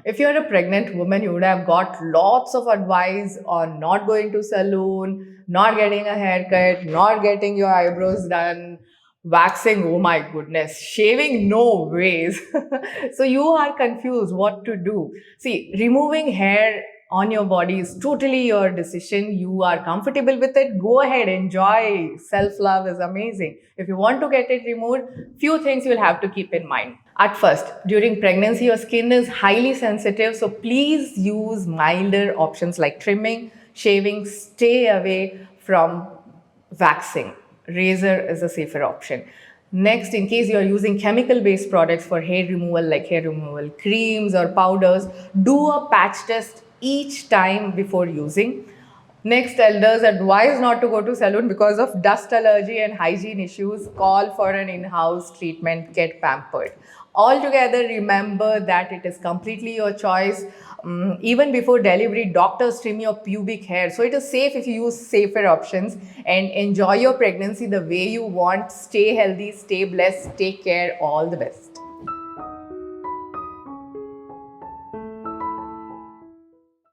If you're a pregnant woman, you would have got lots of advice on not going to salon, not getting a haircut, not getting your eyebrows done, waxing, oh my goodness, shaving, no ways. So you are confused what to do. See, removing hair on your body is totally your decision. You are comfortable with it, go ahead, enjoy. Self love is amazing. If you want to get it removed, few things you'll have to keep in mind. At first, during pregnancy, your skin is highly sensitive, so please use milder options like trimming, shaving. Stay away from waxing. Razor is a safer option. Next, in case you are using chemical based products for hair removal, like hair removal creams or powders, do a patch test each time before using. Next, elders advise not to go to salon because of dust allergy and hygiene issues. Call for an in-house treatment, get pampered. Altogether, remember that it is completely your choice. Even before delivery, doctors trim your pubic hair. So it is safe if you use safer options and enjoy your pregnancy the way you want. Stay healthy, stay blessed, take care. All the best.